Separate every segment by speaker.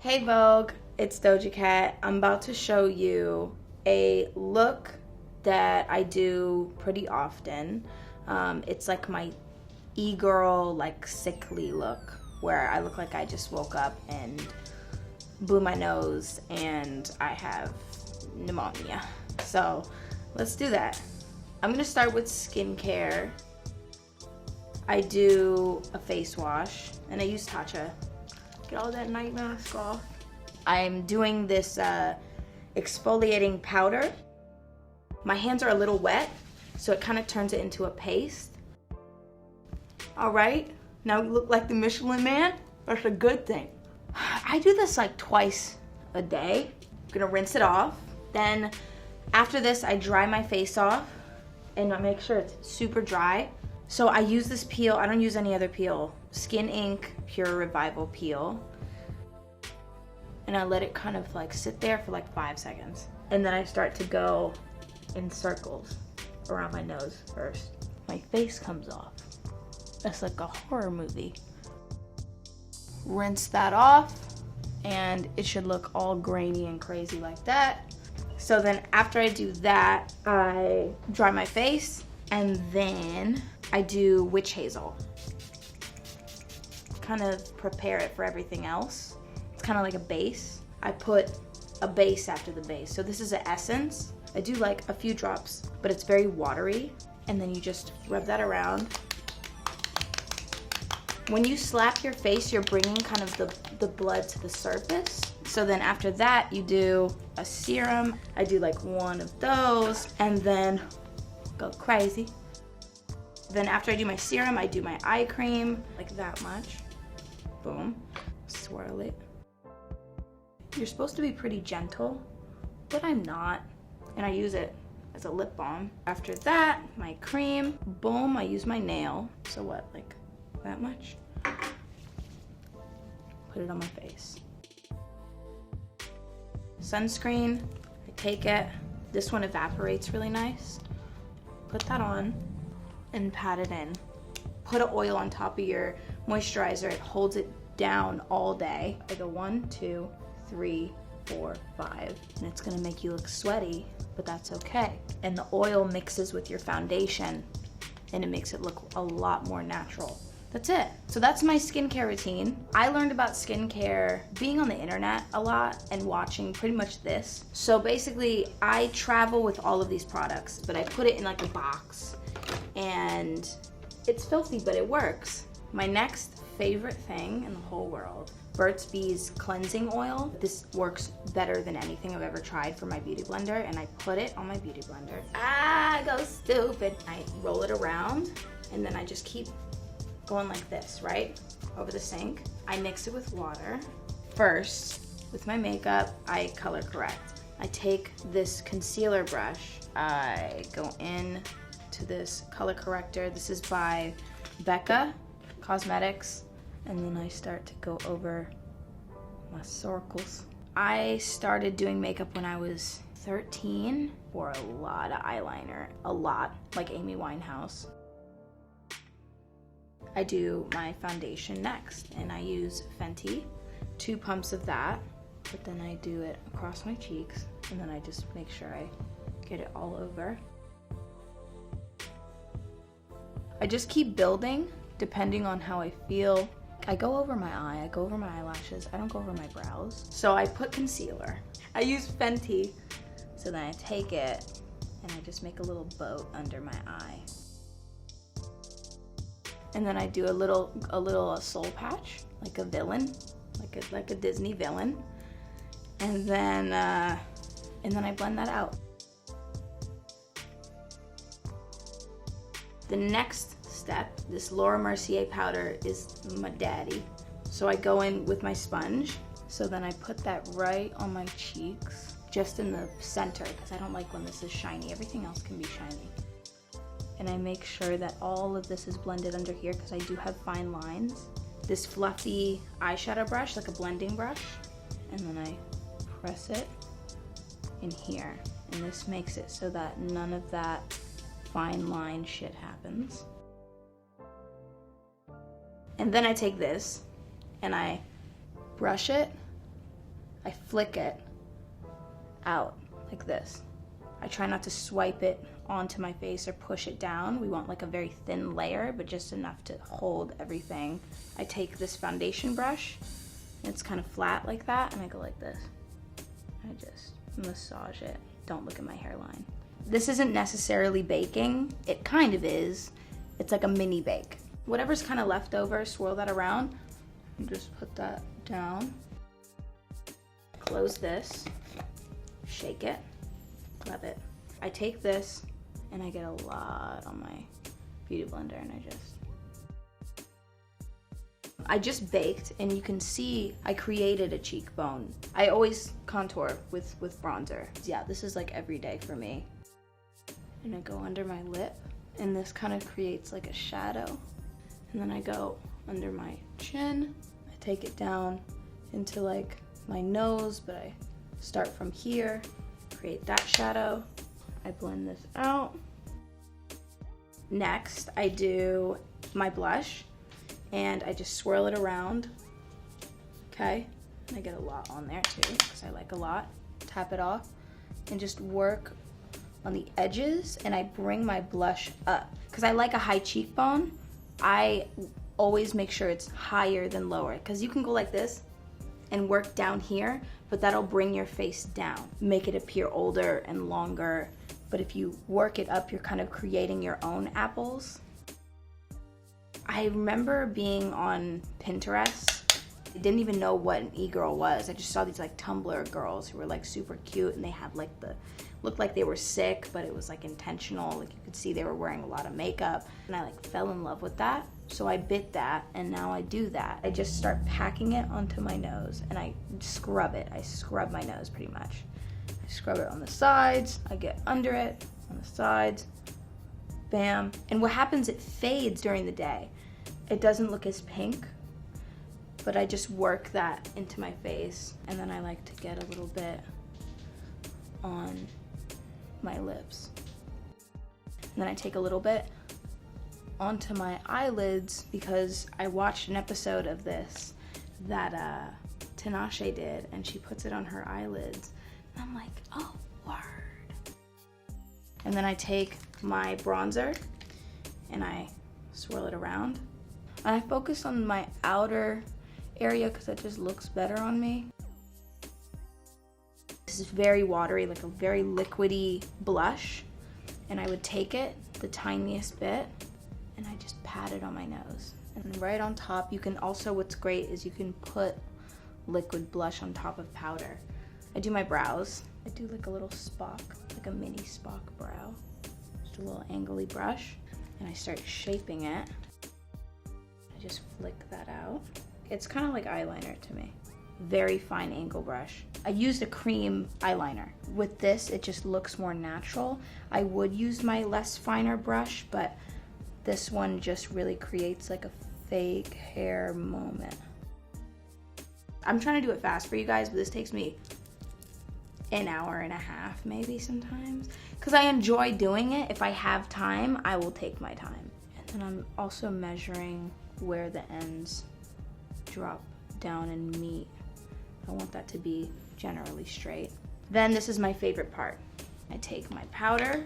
Speaker 1: Hey Vogue, it's DojaCat. I'm about to show you a look that I do pretty often. It's like my e-girl, like sickly look, where I look like I just woke up and blew my nose and I have pneumonia. So let's do that. I'm gonna start with skincare. I do a face wash and I use Doja. Get all that night mask off. I'm doing this exfoliating powder. My hands are a little wet, so it kind of turns it into a paste. All right, now we look like the Michelin Man. That's a good thing. I do this like twice a day. I'm gonna rinse it off. Then after this, I dry my face off and I make sure it's super dry. So I use this peel, I don't use any other peel. Skin Inc. Pure Revival Peel. And I let it kind of like sit there for like 5 seconds. And then I start to go in circles around my nose first. My face comes off. That's like a horror movie. Rinse that off and it should look all grainy and crazy like that. So then after I do that, I dry my face and then I do witch hazel. Kind of prepare it for everything else. It's kind of like a base. I put a base after the base. So this is an essence. I do like a few drops, but it's very watery. And then you just rub that around. When you slap your face, you're bringing kind of the blood to the surface. So then after that, you do a serum. I do like one of those and then go crazy. Then after I do my serum, I do my eye cream, like that much. Boom, swirl it. You're supposed to be pretty gentle, but I'm not. And I use it as a lip balm. After that, my cream, boom, I use my nail. So what, like that much? Put it on my face. Sunscreen, I take it. This one evaporates really nice. Put that on and pat it in. Put an oil on top of your moisturizer. It holds it down all day. I go 1, 2, 3, 4, 5. And it's gonna make you look sweaty, but that's okay. And the oil mixes with your foundation and it makes it look a lot more natural. That's it. So that's my skincare routine. I learned about skincare being on the internet a lot and watching pretty much this. So basically, I travel with all of these products, but I put it in like a box and it's filthy, but it works. My next favorite thing in the whole world, Burt's Bees cleansing oil. This works better than anything I've ever tried for my beauty blender, and I put it on my beauty blender. I go stupid. I roll it around and then I just keep going like this, right? Over the sink. I mix it with water. First, with my makeup, I color correct. I take this concealer brush. I go in to this color corrector. This is by Becca Cosmetics. And then I start to go over my circles. I started doing makeup when I was 13. Wore a lot of eyeliner, a lot, like Amy Winehouse. I do my foundation next, and I use Fenty, 2 pumps of that, but then I do it across my cheeks, and then I just make sure I get it all over. I just keep building depending on how I feel. I go over my eye, I go over my eyelashes, I don't go over my brows. So I put concealer. I use Fenty, so then I take it and I just make a little boat under my eye. And then I do a little soul patch, like a villain, like a Disney villain. And then I blend that out. The next step, this Laura Mercier powder is my daddy. So I go in with my sponge. So then I put that right on my cheeks, just in the center, because I don't like when this is shiny. Everything else can be shiny. And I make sure that all of this is blended under here because I do have fine lines. This fluffy eyeshadow brush, like a blending brush, and then I press it in here. And this makes it so that none of that fine line shit happens. And then I take this and I brush it I flick it out like this. I try not to swipe it onto my face or push it down. We want like a very thin layer, but just enough to hold everything. I take this foundation brush, and it's kind of flat like that, and I go like this. I just massage it. Don't look at my hairline. This isn't necessarily baking. It kind of is. It's like a mini bake. Whatever's kind of left over, swirl that around and just put that down. Close this, shake it, love it. I take this and I get a lot on my beauty blender, and I just baked, and you can see I created a cheekbone. I always contour with bronzer. Yeah, this is like every day for me. And I go under my lip, and this kind of creates like a shadow. And then I go under my chin. I take it down into like my nose, but I start from here, create that shadow. I blend this out. Next, I do my blush, and I just swirl it around, okay? I get a lot on there too, because I like a lot. Tap it off, and just work on the edges, and I bring my blush up. Because I like a high cheekbone, I always make sure it's higher than lower, because you can go like this and work down here, but that'll bring your face down, make it appear older and longer. But if you work it up, you're kind of creating your own apples. I remember being on Pinterest. I didn't even know what an e-girl was. I just saw these like Tumblr girls who were like super cute, and they had like looked like they were sick, but it was like intentional. Like you could see they were wearing a lot of makeup, and I like fell in love with that. So I bit that, and now I do that. I just start packing it onto my nose, and I scrub it. I scrub my nose pretty much. I scrub it on the sides, I get under it, on the sides, bam. And what happens, it fades during the day. It doesn't look as pink, but I just work that into my face, and then I like to get a little bit on my lips. And then I take a little bit onto my eyelids, because I watched an episode of this that Tinashe did, and she puts it on her eyelids. And I'm like, oh, word. And then I take my bronzer and I swirl it around. And I focus on my outer area because it just looks better on me. This is very watery, like a very liquidy blush. And I would take it, the tiniest bit, and I just pat it on my nose. And right on top, you can also, what's great is you can put liquid blush on top of powder. I do my brows. I do like a little Spock, like a mini Spock brow. Just a little angly brush, and I start shaping it. I just flick that out. It's kind of like eyeliner to me. Very fine angle brush. I used a cream eyeliner. With this, it just looks more natural. I would use my less finer brush, but this one just really creates like a fake hair moment. I'm trying to do it fast for you guys, but this takes me an hour and a half maybe sometimes, because I enjoy doing it. If I have time, I will take my time. And then I'm also measuring where the ends drop down and meet. I want that to be generally straight. Then this is my favorite part. I take my powder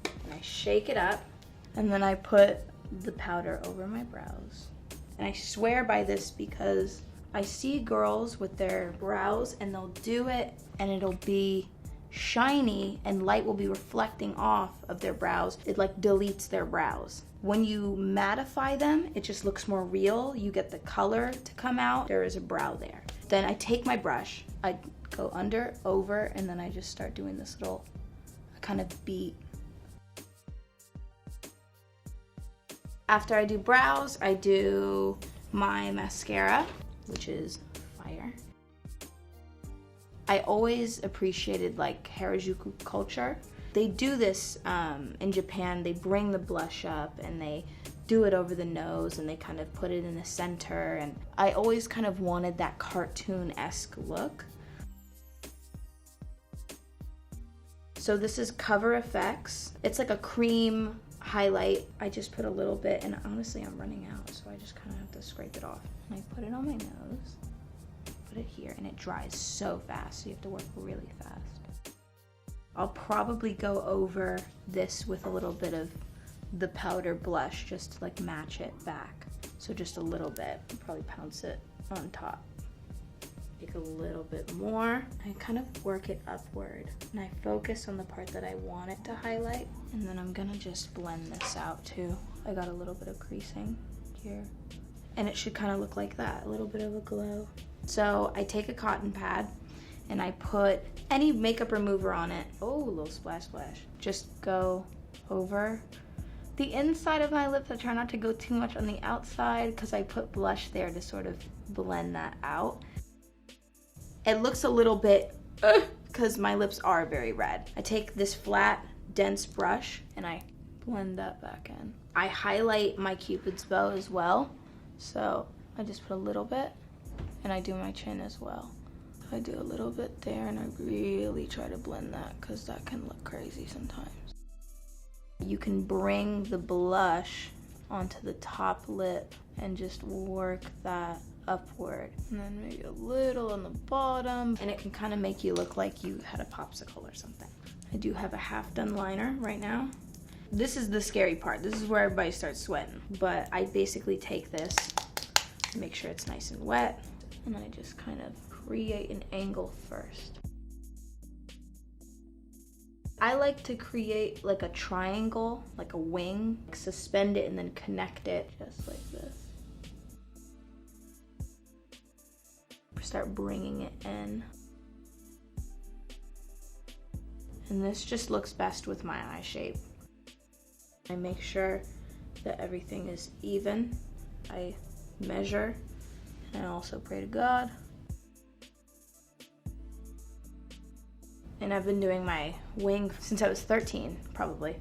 Speaker 1: and I shake it up, and then I put the powder over my brows. And I swear by this because I see girls with their brows and they'll do it and it'll be shiny and light will be reflecting off of their brows. It like deletes their brows. When you mattify them, it just looks more real. You get the color to come out. There is a brow there. Then I take my brush, I go under, over, and then I just start doing this little kind of beat. After I do brows, I do my mascara, which is fire. I always appreciated like Harajuku culture. They do this in Japan. They bring the blush up and they do it over the nose and they kind of put it in the center. And I always kind of wanted that cartoon-esque look. So this is Cover FX. It's like a cream highlight. I just put a little bit, and honestly I'm running out, so I just kind of have to scrape it off. And I put it on my nose. put it here, and it dries so fast, so you have to work really fast. I'll probably go over this with a little bit of the powder blush just to like match it back. So just a little bit, probably pounce it on top. Take a little bit more. I kind of work it upward and I focus on the part that I want it to highlight. And then I'm gonna just blend this out too. I got a little bit of creasing here. And it should kind of look like that, a little bit of a glow. So I take a cotton pad and I put any makeup remover on it. Oh, a little splash splash. Just go over the inside of my lips. I try not to go too much on the outside because I put blush there to sort of blend that out. It looks a little bit, because my lips are very red. I take this flat, dense brush and I blend that back in. I highlight my Cupid's bow as well. So I just put a little bit and I do my chin as well. I do a little bit there and I really try to blend that because that can look crazy sometimes. You can bring the blush onto the top lip and just work that upward. And then maybe a little on the bottom. And it can kind of make you look like you had a popsicle or something. I do have a half done liner right now. This is the scary part. This is where everybody starts sweating. But I basically take this, make sure it's nice and wet, and I just kind of create an angle first. I like to create like a triangle, like a wing, suspend it and then connect it just like this. Start bringing it in. And this just looks best with my eye shape. I make sure that everything is even. I measure, and I also pray to God. And I've been doing my wing since I was 13, probably.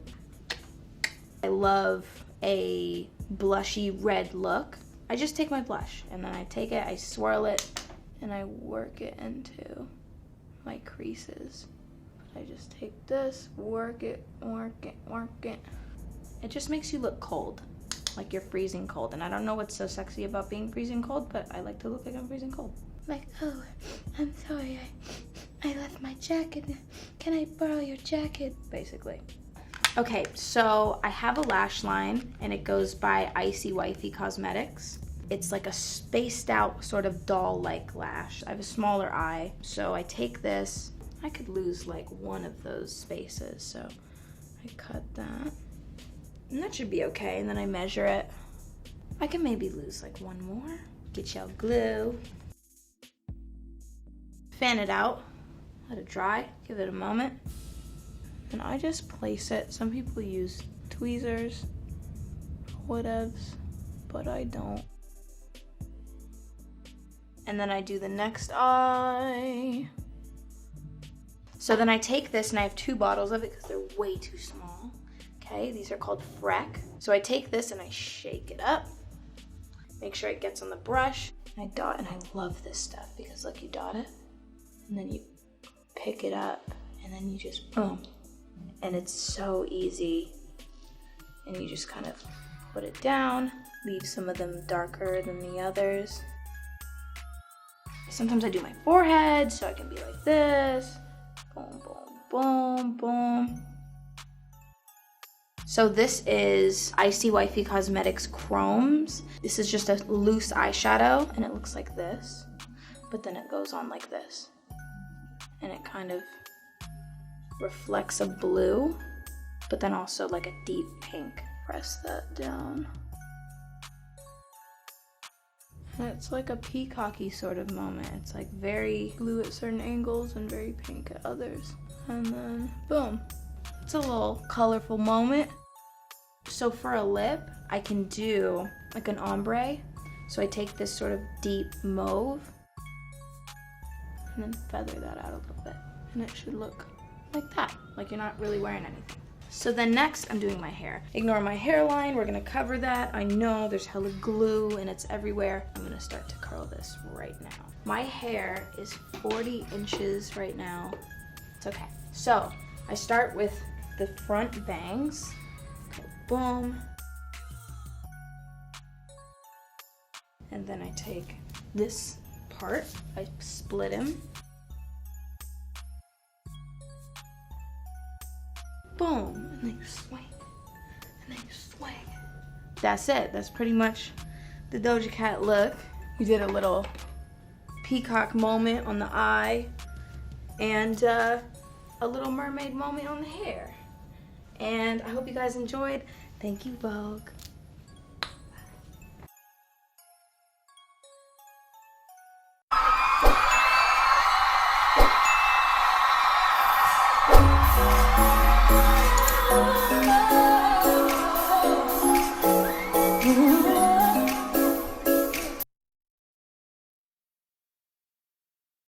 Speaker 1: I love a blushy red look. I just take my blush and then I take it, I swirl it, and I work it into my creases. I just take this, work it, work it, work it. It just makes you look cold, like you're freezing cold. And I don't know what's so sexy about being freezing cold, but I like to look like I'm freezing cold. Like, oh, I'm sorry, I left my jacket. Can I borrow your jacket? Basically. Okay, so I have a lash line and it goes by Icy Wifey Cosmetics. It's like a spaced out sort of doll-like lash. I have a smaller eye, so I take this. I could lose like one of those spaces, so I cut that. And that should be okay, and then I measure it. I can maybe lose like one more. Get y'all glue. Fan it out, let it dry, give it a moment. And I just place it. Some people use tweezers, whatevs, but I don't. And then I do the next eye. So then I take this and I have 2 bottles of it because they're way too small. Okay, these are called Freck. So I take this and I shake it up. Make sure it gets on the brush. I dot, and I love this stuff because look, you dot it and then you pick it up and then you just boom. And it's so easy. And you just kind of put it down, leave some of them darker than the others. Sometimes I do my forehead so I can be like this. Boom, boom, boom, boom. So this is Icy Wifey Cosmetics Chromes. This is just a loose eyeshadow and it looks like this, but then it goes on like this. And it kind of reflects a blue, but then also like a deep pink. Press that down. And it's like a peacocky sort of moment. It's like very blue at certain angles and very pink at others. And then boom. It's a little colorful moment. So for a lip, I can do like an ombre. So I take this sort of deep mauve and then feather that out a little bit. And it should look like that, like you're not really wearing anything. So then next, I'm doing my hair. Ignore my hairline, we're gonna cover that. I know there's hella glue and it's everywhere. I'm gonna start to curl this right now. My hair is 40 inches right now. It's okay. So I start with the front bangs. Go boom. And then I take this apart. I split him. Boom, and then you swing, and then you swing. That's it. That's pretty much the Doja Cat look. We did a little peacock moment on the eye and a little mermaid moment on the hair. And I hope you guys enjoyed. Thank you, Vogue.